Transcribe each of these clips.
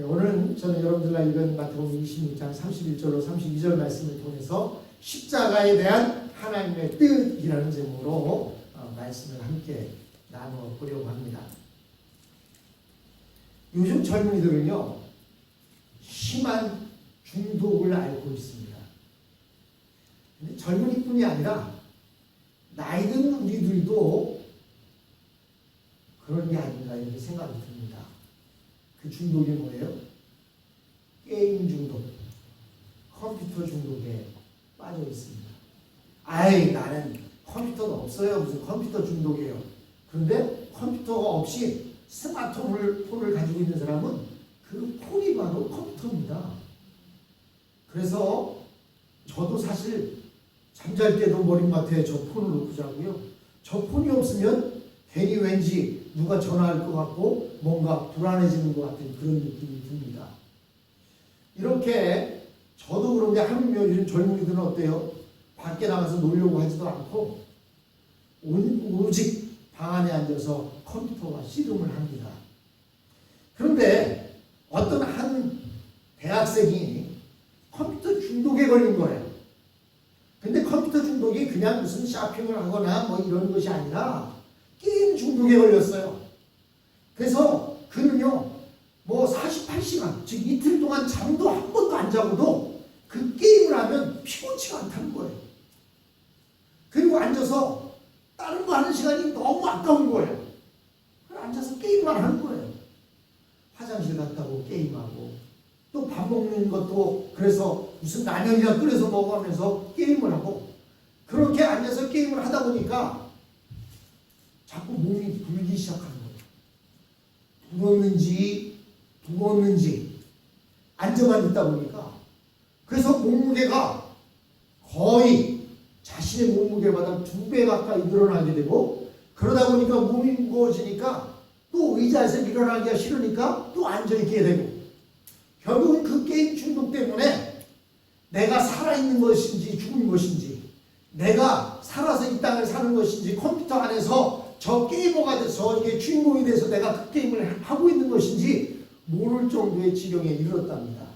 오늘 저는 여러분들과 읽은 마태복음 26장 31절로 32절 말씀을 통해서 십자가에 대한 하나님의 뜻이라는 제목으로 말씀을 함께 나누어 보려고 합니다. 요즘 젊은이들은요, 심한 중독을 앓고 있습니다. 근데 젊은이뿐이 아니라 나이 든 우리들도 그런 게 아닌가 이렇게 생각이 듭니다. 그 중독이 뭐예요? 게임 중독, 컴퓨터 중독에 빠져 있습니다. 아이, 나는 컴퓨터가 없어요. 무슨 컴퓨터 중독이에요. 그런데 컴퓨터가 없이 스마트폰을 가지고 있는 사람은 그 폰이 바로 컴퓨터입니다. 그래서 저도 사실 잠잘 때도 머리맡에 저 폰을 놓고 자고요. 저 폰이 없으면 괜히 왠지 누가 전화할 것 같고 뭔가 불안해지는 것 같은 그런 느낌이 듭니다. 이렇게 저도 그런데 하물며 요즘 젊은이들은 어때요? 밖에 나가서 놀려고 하지도 않고 오직 방 안에 앉아서 컴퓨터와 씨름을 합니다. 그런데 어떤 한 대학생이 컴퓨터 중독에 걸린 거예요. 근데 컴퓨터 중독이 그냥 무슨 쇼핑을 하거나 뭐 이런 것이 아니라 게임 중독에 걸렸어요. 그래서 그는요, 뭐 48시간, 즉 이틀 동안 잠도 한 번도 안 자고도 그 게임을 하면 피곤치가 않다는 거예요. 그리고 앉아서 다른 거 하는 시간이 너무 아까운 거예요. 그래서 앉아서 게임만 하는 거예요. 화장실 갔다고 게임하고, 또 밥 먹는 것도 그래서 무슨 라면이나 끓여서 먹으면서 게임을 하고, 그렇게 앉아서 게임을 하다 보니까 자꾸 몸이 불기 시작하는 거예요. 부었는지 앉아만 있다 보니까, 그래서 몸무게가 거의 자신의 몸무게보다 2배 가까이 늘어나게 되고, 그러다 보니까 몸이 무거워지니까 또 의자에서 일어나기가 싫으니까 또 앉아있게 되고, 결국은 그 게임 중독 때문에 내가 살아있는 것인지 죽은 것인지, 내가 살아서 이 땅을 사는 것인지, 컴퓨터 안에서 저 게이머가 돼서 이게 주인공이 돼서 내가 그 게임을 하고 있는 것인지 모를 정도의 지경에 이르렀답니다.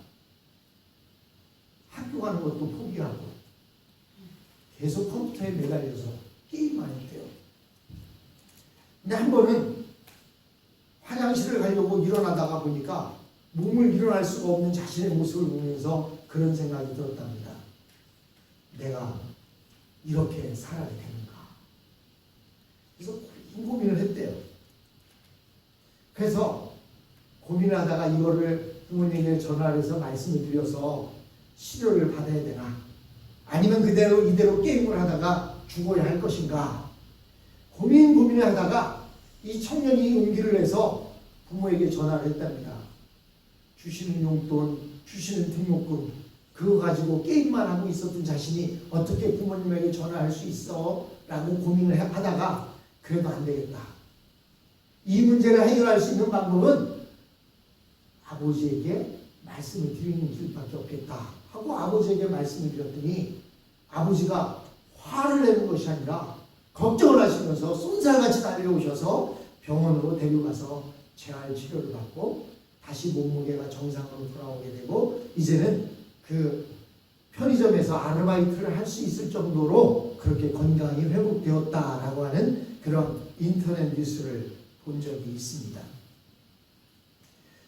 학교 가는 것도 포기하고 계속 컴퓨터에 매달려서 게임만 했대요. 근데 한 번은 화장실을 가려고 일어나다가 보니까 몸을 일어날 수가 없는 자신의 모습을 보면서 그런 생각이 들었답니다. 내가 이렇게 살아야 되는가? 그래서 고민을 했대요. 그래서 고민하다가 이거를 부모님에게 전화를 해서 말씀을 드려서 치료를 받아야 되나? 아니면 이대로 게임을 하다가 죽어야 할 것인가? 고민을 하다가 이 청년이 용기를 내서 부모에게 전화를 했답니다. 주시는 용돈, 주시는 등록금, 그거 가지고 게임만 하고 있었던 자신이 어떻게 부모님에게 전화할 수 있어? 라고 고민을 하다가 그래도 안 되겠다. 이 문제를 해결할 수 있는 방법은 아버지에게 말씀을 드리는 길밖에 없겠다 하고 아버지에게 말씀을 드렸더니, 아버지가 화를 내는 것이 아니라 걱정을 하시면서 쏜살같이 달려오셔서 병원으로 데려가서 재활 치료를 받고 다시 몸무게가 정상으로 돌아오게 되고, 이제는 그 편의점에서 아르바이트를 할 수 있을 정도로 그렇게 건강이 회복되었다라고 하는 그런 인터넷 뉴스를 본 적이 있습니다.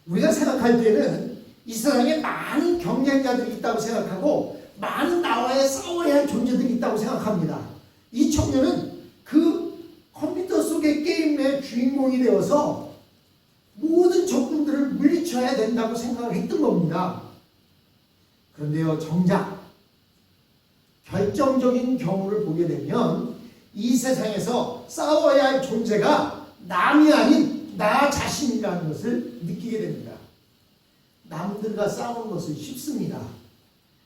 우리가 생각할 때는 이 세상에 많은 경쟁자들이 있다고 생각하고 많은 나와의 싸워야 할 존재들이 있다고 생각합니다. 이 청년은 그 컴퓨터 속의 게임의 주인공이 되어서 모든 적군들을 물리쳐야 된다고 생각을 했던 겁니다. 그런데요, 정작 결정적인 경우를 보게 되면 이 세상에서 싸워야 할 존재가 남이 아닌 나 자신이라는 것을 느끼게 됩니다. 남들과 싸우는 것은 쉽습니다.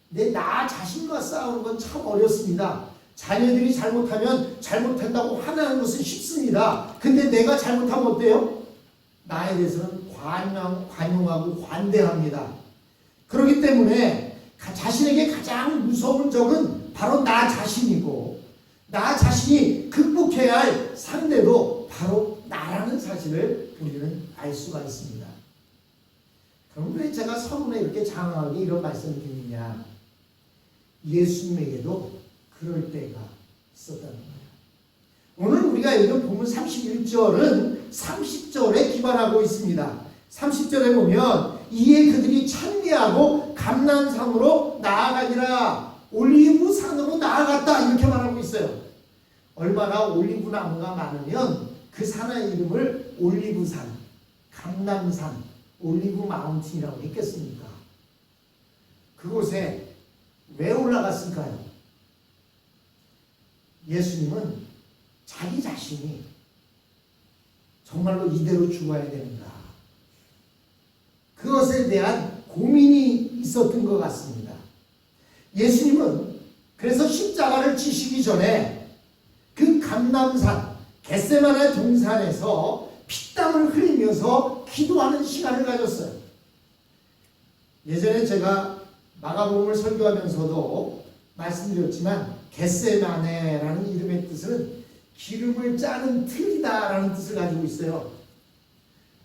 근데 나 자신과 싸우는 건 참 어렵습니다. 자녀들이 잘못하면 잘못한다고 화나는 것은 쉽습니다. 근데 내가 잘못하면 어때요? 나에 대해서는 관용하고 관대합니다. 그렇기 때문에 자신에게 가장 무서운 적은 바로 나 자신이고, 나 자신이 극복해야 할 상대도 바로 나라는 사실을 우리는 알 수가 있습니다. 그럼 왜 제가 서론에 이렇게 장황하게 이런 말씀을 드리냐? 예수님에게도 그럴 때가 있었다는 거예요. 오늘 우리가 읽은 본문 31절은 30절에 기반하고 있습니다. 30절에 보면 이에 그들이 찬미하고 감람산으로 나아가니라. 올리브산으로 나아갔다 이렇게 말하고 있어요. 얼마나 올리브 나무가 많으면 그 산의 이름을 올리브산, 감람산, 올리브 마운틴이라고 했겠습니까? 그곳에 왜 올라갔을까요? 예수님은 자기 자신이 정말로 이대로 죽어야 되는가? 그것에 대한 고민이 있었던 것 같습니다. 예수님은 그래서 십자가를 지시기 전에 그 감람산, 겟세마네 동산에서 피땀을 흘리면서 기도하는 시간을 가졌어요. 예전에 제가 마가복음을 설교하면서도 말씀드렸지만 겟세마네라는 이름의 뜻은 기름을 짜는 틀이다라는 뜻을 가지고 있어요.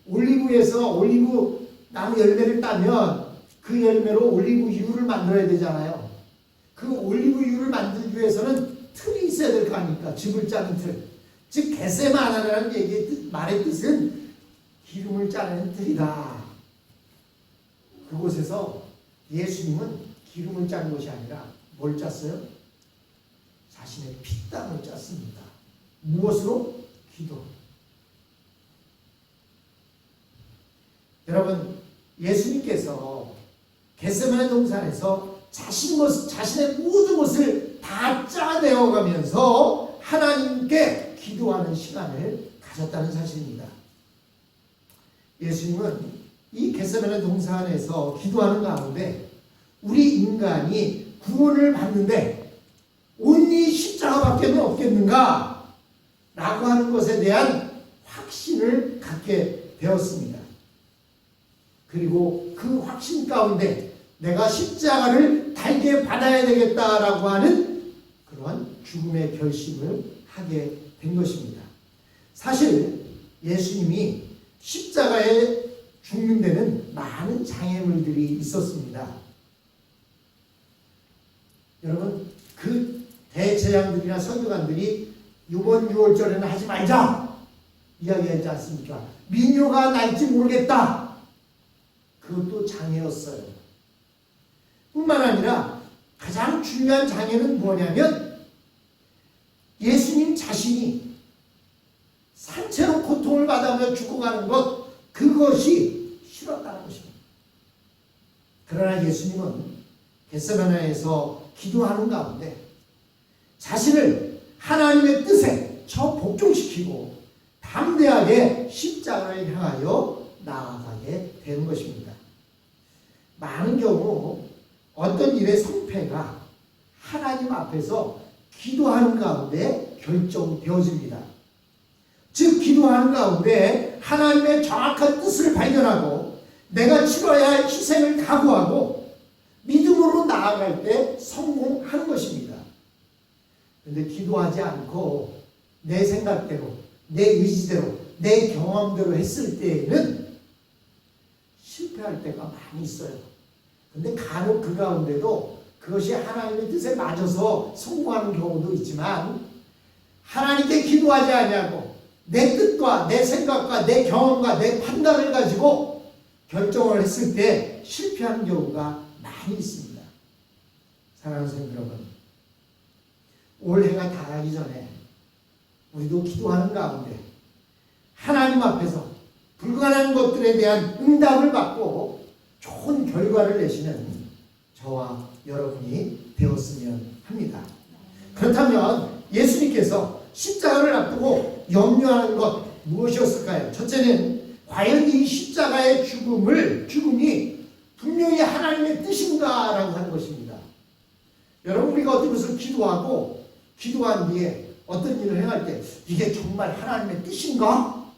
올리브에서 올리브 나무 열매를 따면 그 열매로 올리브유를 만들어야 되잖아요. 그 올리브유를 만들기 위해서는 틀이 있어야 될 거 아닙니까? 즙을 짜는 틀. 즉 겟세마네라는 얘기의 말의 뜻은 기름을 짜는 틀이다. 그곳에서 예수님은 기름을 짠 것이 아니라 뭘 짰어요? 자신의 피땀을 짰습니다. 무엇으로? 기도. 여러분, 예수님께서 겟세마네 동산에서 자신의 모든 것을 다 짜내어가면서 하나님께 기도하는 시간을 가졌다는 사실입니다. 예수님은 이 겟세마네 동산에서 기도하는 가운데 우리 인간이 구원을 받는데 온리 십자가밖에 없겠는가? 라고 하는 것에 대한 확신을 갖게 되었습니다. 그리고 그 확신 가운데 내가 십자가를 달게 받아야 되겠다라고 하는 그러한 죽음의 결심을 하게 된 것입니다. 사실 예수님이 십자가에 죽는 데는 많은 장애물들이 있었습니다. 여러분, 그 대제사장들이나 서기관들이 이번 6월절에는 하지 말자 이야기하지 않습니까? 민요가 날지 모르겠다. 그것도 장애였어요. 뿐만 아니라 가장 중요한 장애는 뭐냐면 예수님 자신이 산채로 고통을 받으며 죽어가는 것, 그것이 싫었다는 것입니다. 그러나 예수님은 겟세마네에서 기도하는 가운데 자신을 하나님의 뜻에 복종시키고 담대하게 십자가를 향하여 나아가게 되는 것입니다. 많은 경우 어떤 일의 성패가 하나님 앞에서 기도하는 가운데 결정되어집니다. 즉 기도하는 가운데 하나님의 정확한 뜻을 발견하고 내가 치러야 할 희생을 각오하고 믿음으로 나아갈 때 성공하는 것입니다. 그런데 기도하지 않고 내 생각대로, 내 의지대로, 내 경험대로 했을 때에는 실패할 때가 많이 있어요. 근데 간혹 그 가운데도 그것이 하나님의 뜻에 맞아서 성공하는 경우도 있지만 하나님께 기도하지 아니하고 내 뜻과 내 생각과 내 경험과 내 판단을 가지고 결정을 했을 때 실패하는 경우가 많이 있습니다. 사랑하는 성도 여러분, 올해가 다 가기 전에 우리도 기도하는 가운데 하나님 앞에서 불가능한 것들에 대한 응답을 받고 좋은 결과를 내시는 저와 여러분이 되었으면 합니다. 그렇다면 예수님께서 십자가를 앞두고 염려하는 것 무엇이었을까요? 첫째는 과연 이 십자가의 죽음이 분명히 하나님의 뜻인가라고 하는 것입니다. 여러분, 우리가 어떤 것을 기도하고 기도한 뒤에 어떤 일을 행할 때 이게 정말 하나님의 뜻인가?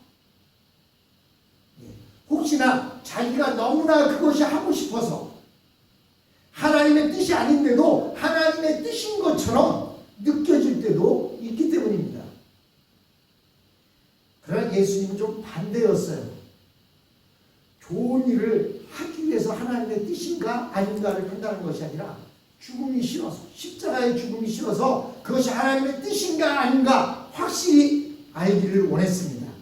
혹시나 자기가 너무나 그것이 하고 싶어서 하나님의 뜻이 아닌데도 하나님의 뜻인 것처럼 느껴질 때도 있기 때문입니다. 그러나 예수님은 좀 반대였어요. 좋은 일을 하기 위해서 하나님의 뜻인가 아닌가를 판단하는 것이 아니라 죽음이 싫어서, 십자가의 죽음이 싫어서 그것이 하나님의 뜻인가 아닌가 확실히 알기를 원했습니다.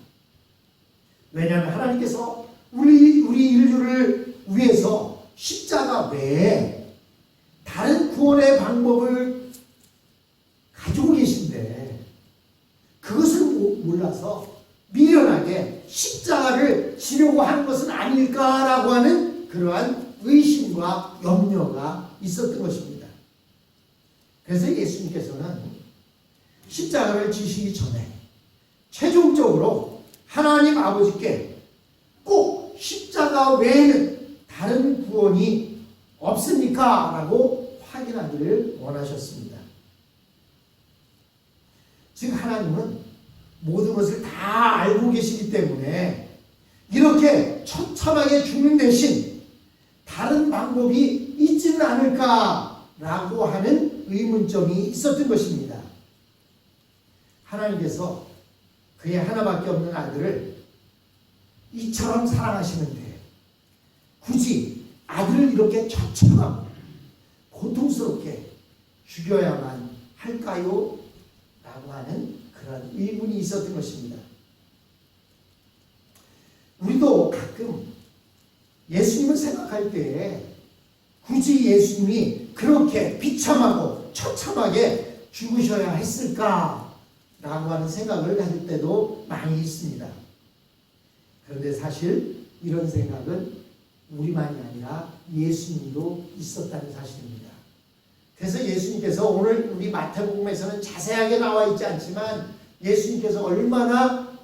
왜냐하면 하나님께서 우리 인류를 위해서 십자가 외에 다른 구원의 방법을 가지고 계신데 그것을 몰라서 미련하게 십자가를 지려고 하는 것은 아닐까라고 하는 그러한 의심과 염려가 있었던 것입니다. 그래서 예수님께서는 십자가를 지시기 전에 최종적으로 하나님 아버지께 꼭 십자가 외에는 다른 구원이 없습니까? 라고 확인하기를 원하셨습니다. 즉 하나님은 모든 것을 다 알고 계시기 때문에 이렇게 처참하게 죽는 대신 다른 방법이 있지는 않을까라고 하는 의문점이 있었던 것입니다. 하나님께서 그의 하나밖에 없는 아들을 이처럼 사랑하시는데 굳이 아들을 이렇게 처참하고 고통스럽게 죽여야만 할까요? 라고 하는 그런 의문이 있었던 것입니다. 우리도 가끔 예수님을 생각할 때에 굳이 예수님이 그렇게 비참하고 처참하게 죽으셔야 했을까라고 하는 생각을 가질 때도 많이 있습니다. 그런데 사실 이런 생각은 우리만이 아니라 예수님도 있었다는 사실입니다. 그래서 예수님께서 오늘 우리 마태복음에서는 자세하게 나와 있지 않지만 예수님께서 얼마나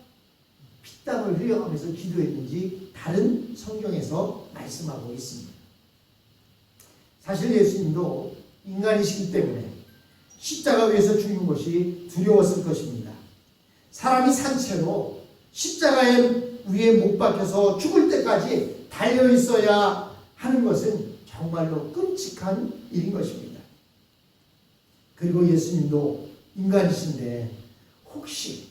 피땀을 흘려가면서 기도했는지 다른 성경에서 말씀하고 있습니다. 사실 예수님도 인간이시기 때문에 십자가 위에서 죽는 것이 두려웠을 것입니다. 사람이 산채로 십자가에 위에 못 박혀서 죽을 때까지 달려 있어야 하는 것은 정말로 끔찍한 일인 것입니다. 그리고 예수님도 인간이신데 혹시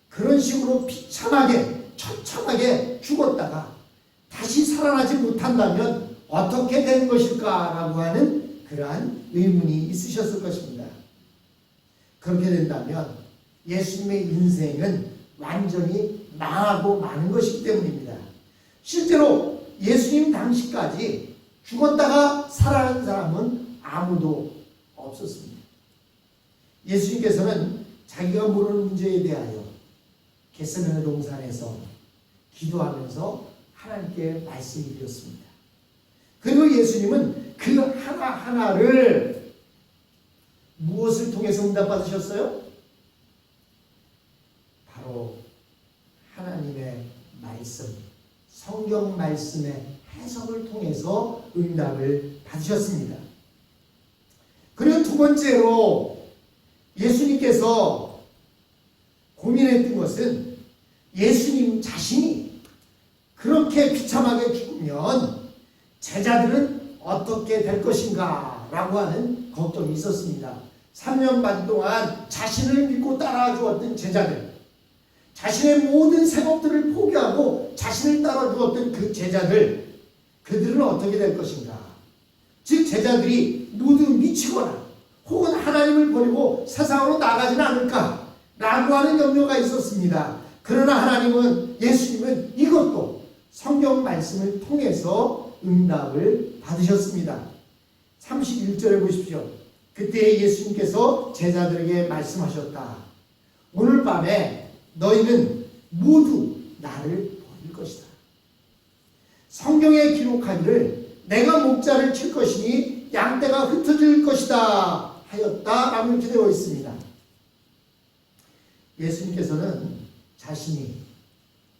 그런 식으로 비참하게 처참하게 죽었다가 다시 살아나지 못한다면 어떻게 되는 것일까라고 하는 그러한 의문이 있으셨을 것입니다. 그렇게 된다면 예수님의 인생은 완전히 망하고 마는 것이기 때문입니다. 실제로 예수님 당시까지 죽었다가 살아난 사람은 아무도 없었습니다. 예수님께서는 자기가 모르는 문제에 대하여 겟세마네 동산에서 기도하면서 하나님께 말씀을 드렸습니다. 그리고 예수님은 그 하나하나를 무엇을 통해서 응답받으셨어요? 바로 하나님의 말씀, 성경 말씀의 해석을 통해서 응답을 받으셨습니다. 그리고 두 번째로 예수님께서 고민했던 것은 예수님 자신이 그렇게 비참하게 죽으면 제자들은 어떻게 될 것인가 라고 하는 걱정이 있었습니다. 3년 반 동안 자신을 믿고 따라 주었던 제자들, 자신의 모든 생업들을 포기하고 자신을 따라 주었던 그 제자들, 그들은 어떻게 될 것인가? 즉 제자들이 모두 미치거나 혹은 하나님을 버리고 세상으로 나가지는 않을까 라고 하는 염려가 있었습니다. 그러나 하나님은, 예수님은 이것도 성경 말씀을 통해서 응답을 받으셨습니다. 31절에 보십시오. 그때 예수님께서 제자들에게 말씀하셨다. 오늘 밤에 너희는 모두 나를 버릴 것이다. 성경에 기록하기를 내가 목자를 칠 것이니 양떼가 흩어질 것이다 하였다 라고 이렇게 되어 있습니다. 예수님께서는 자신이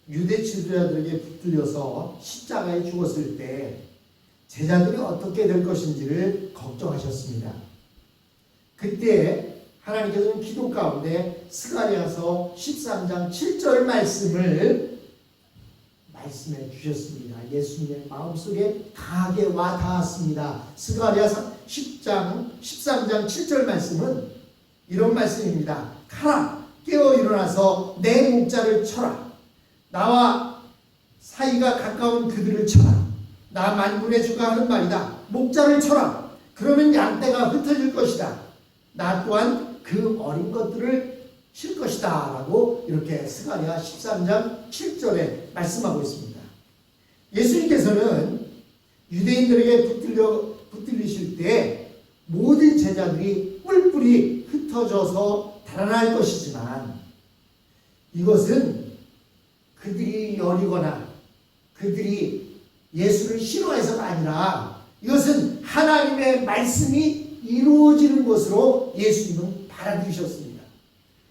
유대 지도자들에게 붙들려서 십자가에 죽었을 때 제자들이 어떻게 될 것인지를 걱정하셨습니다. 그때 하나님께서는 기도 가운데 스가랴서 13장 7절 말씀을 말씀해 주셨습니다. 예수님의 마음속에 강하게 와 닿았습니다. 스가랴서 13장 7절 말씀은 이런 말씀입니다. 가라, 깨어 일어나서 내 목자를 쳐라. 나와 사이가 가까운 그들을 쳐라. 나 만군의 주가 하는 말이다. 목자를 쳐라. 그러면 양떼가 흩어질 것이다. 나 또한 그 어린 것들을 칠 것이다 라고 이렇게 스가랴 13장 7절에 말씀하고 있습니다. 예수님께서는 유대인들에게 붙들리실 때 모든 제자들이 뿔뿔이 흩어져서 달아날 것이지만 이것은 그들이 여리거나 그들이 예수를 싫어해서가 아니라 이것은 하나님의 말씀이 이루어지는 것으로 예수님은 받아들이셨습니다.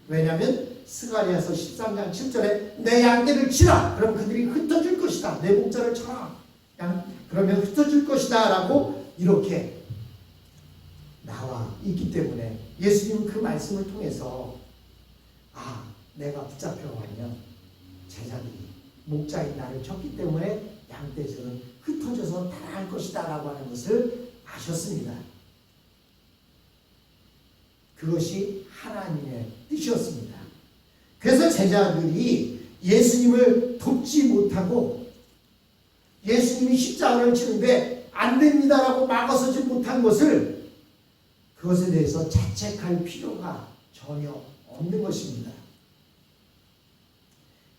왜냐하면 스가랴서 13장 7절에 내 양떼를 치라. 그럼 그들이 흩어질 것이다. 내 목자를 쳐라. 그러면 흩어질 것이다 라고 이렇게 나와 있기 때문에 예수님은 그 말씀을 통해서 내가 붙잡혀가면 제자들이 목자인 나를 쳤기 때문에 양떼들은 흩어져서 달아날 것이다 라고 하는 것을 아셨습니다. 그것이 하나님의 뜻이었습니다. 그래서 제자들이 예수님을 돕지 못하고 예수님이 십자가를 치는데 안 됩니다라고 막아서지 못한 것을 그것에 대해서 자책할 필요가 전혀 없는 것입니다.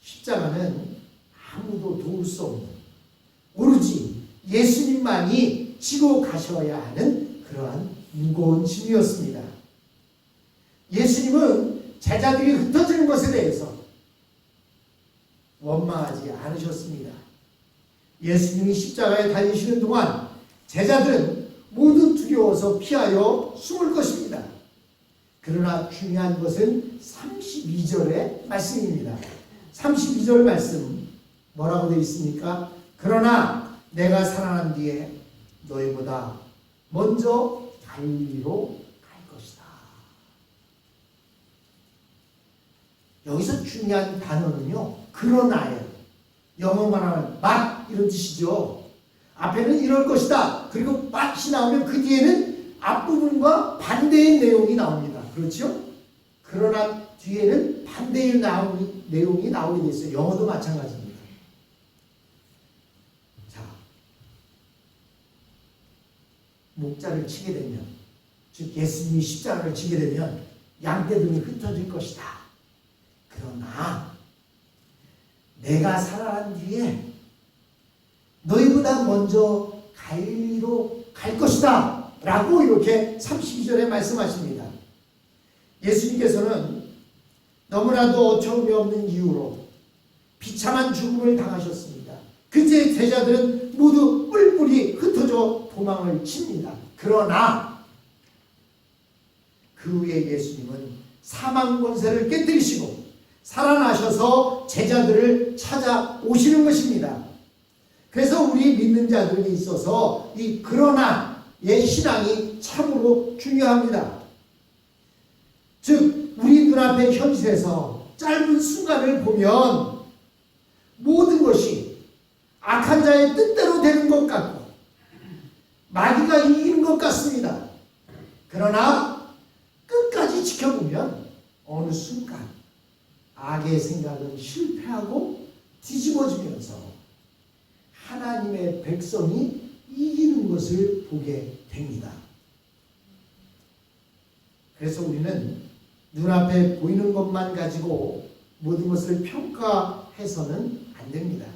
십자가는 아무도 도울 수 없는 오로지 예수님만이 지고 가셔야 하는 그러한 무거운 짐이었습니다. 예수님은 제자들이 흩어지는 것에 대해서 원망하지 않으셨습니다. 예수님이 십자가에 달리시는 동안 제자들은 모두 두려워서 피하여 숨을 것입니다. 그러나 중요한 것은 32절의 말씀입니다. 32절 말씀 뭐라고 되어 있습니까? 그러나 내가 살아난 뒤에 너희보다 먼저 갈릴리로 갈 것이다. 여기서 중요한 단어는요, 그러나예요. 영어만 하면 but 이런 뜻이죠. 앞에는 이럴 것이다. 그리고 but이 나오면 그 뒤에는 앞부분과 반대의 내용이 나옵니다. 그렇죠? 그러나 뒤에는 반대의 내용이 나오게 되어 있어요. 영어도 마찬가지입니다. 자, 목자를 치게 되면, 즉 예수님이 십자가를 치게 되면 양떼들이 흩어질 것이다. 그러나 내가 살아난 뒤에 너희보다 먼저 갈릴리로 갈 것이다 라고 이렇게 32절에 말씀하십니다. 예수님께서는 너무나도 어처구니 없는 이유로 비참한 죽음을 당하셨습니다. 그제 제자들은 모두 뿔뿔이 흩어져 도망을 칩니다. 그러나 그 후에 예수님은 사망 권세를 깨뜨리시고 살아나셔서 제자들을 찾아오시는 것입니다. 그래서 우리 믿는 자들에 있어서 이 그러나의 신앙이 참으로 중요합니다. 즉 우리 눈앞의 현실에서 짧은 순간을 보면 모든 것이 악한 자의 뜻대로 되는 것 같고 마귀가 이기는 것 같습니다. 그러나 끝까지 지켜보면 어느 순간 악의 생각은 실패하고 뒤집어지면서 하나님의 백성이 이기는 것을 보게 됩니다. 그래서 우리는 눈앞에 보이는 것만 가지고 모든 것을 평가해서는 안 됩니다.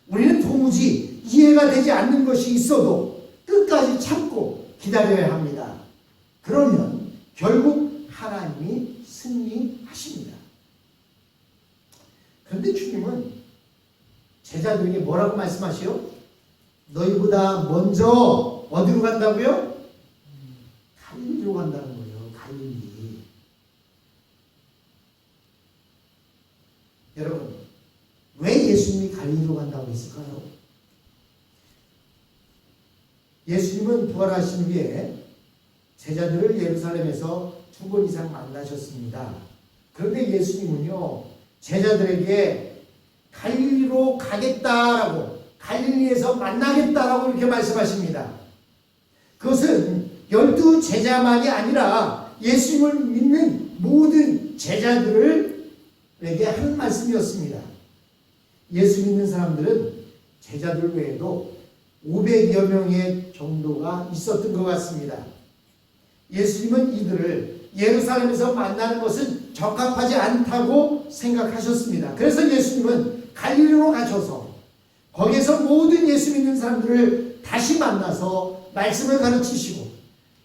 우리는 도무지 이해가 되지 않는 것이 있어도 끝까지 참고 기다려야 합니다. 그러면 결국 하나님이 승리하십니다. 그런데 주님은 제자들에게 뭐라고 말씀하시요? 너희보다 먼저 어디로 간다고요? 갈릴리로 간다는 거예요. 갈릴리. 여러분, 왜 예수님이 갈릴리로 간다고 했을까요? 예수님은 부활하신 후에 제자들을 예루살렘에서 2번 이상 만나셨습니다. 그런데 예수님은요, 제자들에게 갈릴리로 가겠다라고, 갈릴리에서 만나겠다라고 이렇게 말씀하십니다. 그것은 12 제자만이 아니라 예수님을 믿는 모든 제자들에게 하는 말씀이었습니다. 예수 믿는 사람들은 제자들 외에도 500여 명의 정도가 있었던 것 같습니다. 예수님은 이들을 예루살렘에서 만나는 것은 적합하지 않다고 생각하셨습니다. 그래서 예수님은 갈릴리로 가셔서 거기에서 모든 예수 믿는 사람들을 다시 만나서 말씀을 가르치시고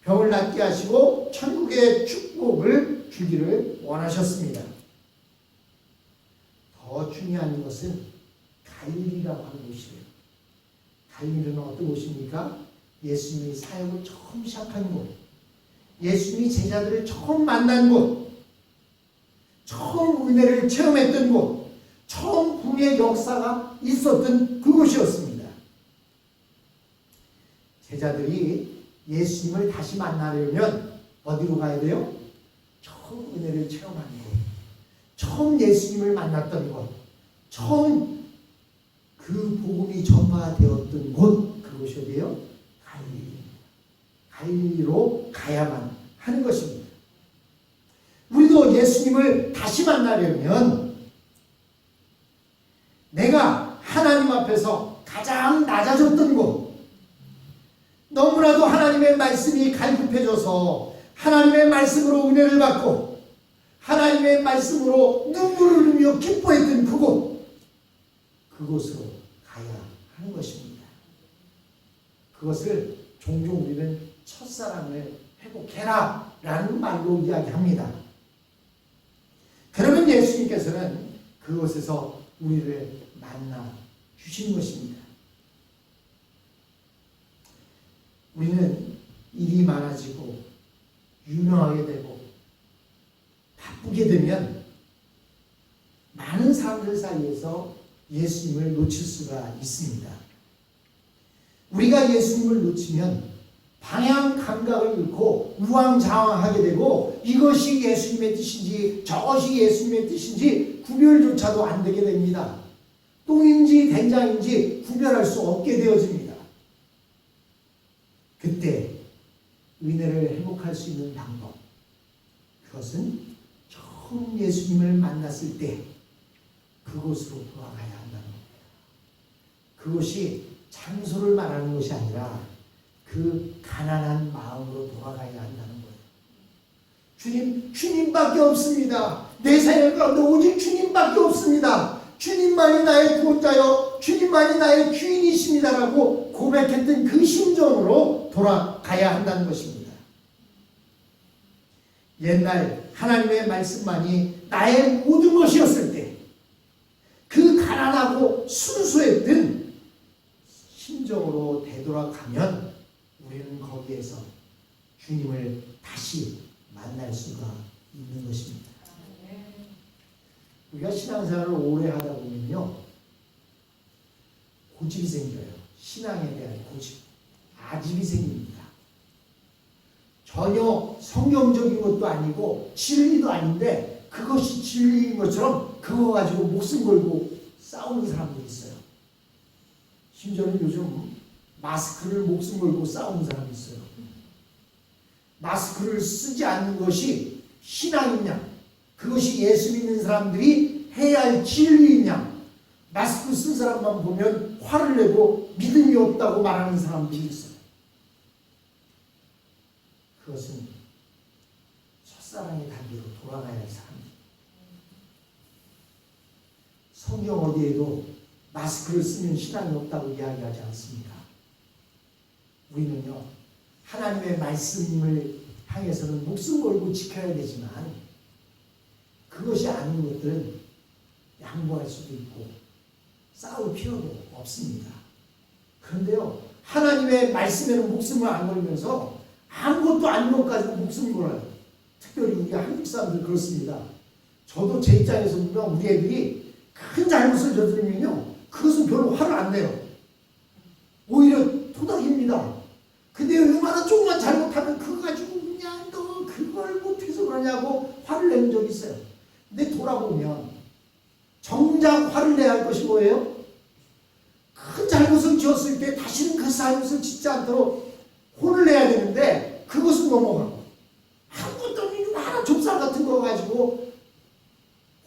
병을 낫게 하시고 천국의 축복을 주기를 원하셨습니다. 더 중요한 것은 갈릴리라고 하는 곳이에요. 갈릴리는 어떤 곳입니까? 예수님이 사역을 처음 시작한 곳, 예수님이 제자들을 처음 만난 곳, 처음 은혜를 체험했던 곳, 처음 부의 역사가 있었던 그곳이었습니다. 제자들이 예수님을 다시 만나려면 어디로 가야 돼요? 처음 은혜를 체험한 곳, 처음 예수님을 만났던 곳, 처음 그 복음이 전파되었던 곳, 그곳이 어디예요? 갈릴리입니다. 갈릴리로 가야만 하는 것입니다. 우리도 예수님을 다시 만나려면 내가 하나님 앞에서 가장 낮아졌던 곳, 너무나도 하나님의 말씀이 갈급해져서 하나님의 말씀으로 은혜를 받고 하나님의 말씀으로 눈물을 흘리며 기뻐했던 그곳, 그곳으로 가야 하는 것입니다. 그것을 종종 우리는 첫사랑을 회복해라 라는 말로 이야기합니다. 그러면 예수님께서는 그곳에서 우리를 만나 주신 것입니다. 우리는 일이 많아지고 유명하게 되고 바쁘게 되면 많은 사람들 사이에서 예수님을 놓칠 수가 있습니다. 우리가 예수님을 놓치면 방향 감각을 잃고 우왕좌왕하게 되고 이것이 예수님의 뜻인지 저것이 예수님의 뜻인지 구별조차도 안 되게 됩니다. 똥인지 된장인지 구별할 수 없게 되어집니다. 그때 은혜를 회복할 수 있는 방법, 그것은 처음 예수님을 만났을 때 그곳으로 돌아가야 한다는 겁니다. 그것이 장소를 말하는 것이 아니라 그 가난한 마음으로 돌아가야 한다는 거예요. 주님밖에 없습니다. 내 삶 가운데 오직 주님밖에 없습니다. 주님만이 나의 구원자요, 주님만이 나의 주인이십니다라고 고백했던 그 심정으로 돌아가야 한다는 것입니다. 옛날 하나님의 말씀만이 나의 모든 것이었을 때 그 가난하고 순수했던 심정으로 되돌아가면 우리는 거기에서 주님을 다시 만날 수가 있는 것입니다. 우리가 신앙생활을 오래 하다 보면요, 고집이 생겨요. 신앙에 대한 고집, 아집이 생깁니다. 전혀 성경적인 것도 아니고 진리도 아닌데 그것이 진리인 것처럼 그거 가지고 목숨 걸고 싸우는 사람들이 있어요. 심지어는 요즘 마스크를 목숨 걸고 싸우는 사람이 있어요. 마스크를 쓰지 않는 것이 신앙이냐, 그것이 예수 믿는 사람들이 해야 할 진리이냐, 마스크 쓴 사람만 보면 화를 내고 믿음이 없다고 말하는 사람들이 있어요. 그것은 첫사랑의 단계로 돌아가야 할 사람입니다. 성경 어디에도 마스크를 쓰면 신앙이 없다고 이야기하지 않습니다. 우리는요, 하나님의 말씀을 향해서는 목숨 걸고 지켜야 되지만 그것이 아닌 것들은 양보할 수도 있고 싸울 필요도 없습니다. 그런데요, 하나님의 말씀에는 목숨을 안 걸면서 아무것도 아닌 것 가지고 목숨을 걸어요. 특별히 우리 한국 사람들 그렇습니다. 저도 제 입장에서 보면 우리 애들이 큰 잘못을 저지르면요, 그것은 별로 화를 안 내요. 오히려 토닥입니다. 근데 얼마나 조금만 잘못하면 그거 가지고 그냥 너 그걸 못해서 그러냐고 화를 내는 적이 있어요. 근데 돌아보면 정작 화를 내야 할 것이 뭐예요? 큰 잘못을 지었을 때 다시는 그 잘못을 짓지 않도록 혼을 내야 되는데 그것은 넘어가고 아무것도 아니고 하나 좁쌀 같은 거 가지고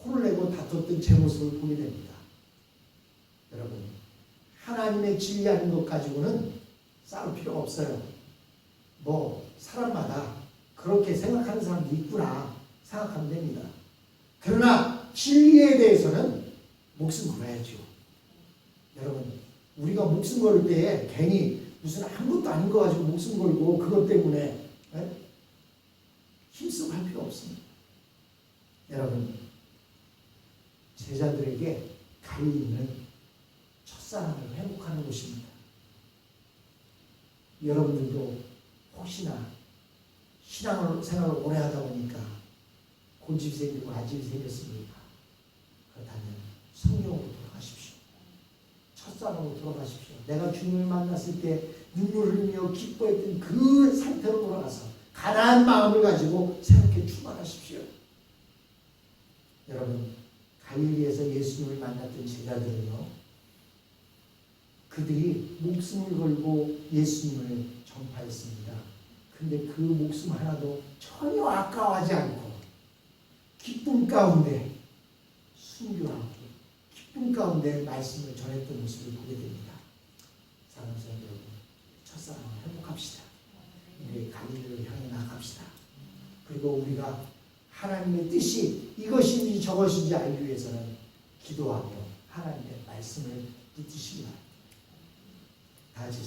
혼을 내고 다퉜던 제 모습을 보게 됩니다. 때문에 진리하는 것 가지고는 싸울 필요가 없어요. 뭐 사람마다 그렇게 생각하는 사람도 있구나 생각하면 됩니다. 그러나 진리에 대해서는 목숨 걸어야죠. 여러분, 우리가 목숨 걸을 때에 괜히 무슨 아무것도 아닌 거 가지고 목숨 걸고 그것 때문에 힘쓰고 할 필요 없습니다. 여러분, 제자들에게 갈릴리는 첫사랑을 회복하는 곳입니다. 여러분들도 혹시나 신앙생활을 오래 하다 보니까 고집이 생기고 아집이 생겼습니까? 그렇다면 성령으로 돌아가십시오. 첫사랑으로 돌아가십시오. 내가 주님을 만났을 때 눈물 흘리며 기뻐했던 그 상태로 돌아가서 가난한 마음을 가지고 새롭게 출발하십시오. 여러분, 갈릴리에서 예수님을 만났던 제자들은요, 그들이 목숨을 걸고 예수님을 전파했습니다. 근데 그 목숨 하나도 전혀 아까워하지 않고 기쁨 가운데 순교하고 기쁨 가운데 말씀을 전했던 모습을 보게 됩니다. 사랑하는 여러분, 첫사랑을 회복합시다. 우리 갈릴리를 향해 나갑시다. 그리고 우리가 하나님의 뜻이 이것인지 저것인지 알기 위해서는 기도하고 하나님의 말씀을 붙드시기 바랍니다. 다 제자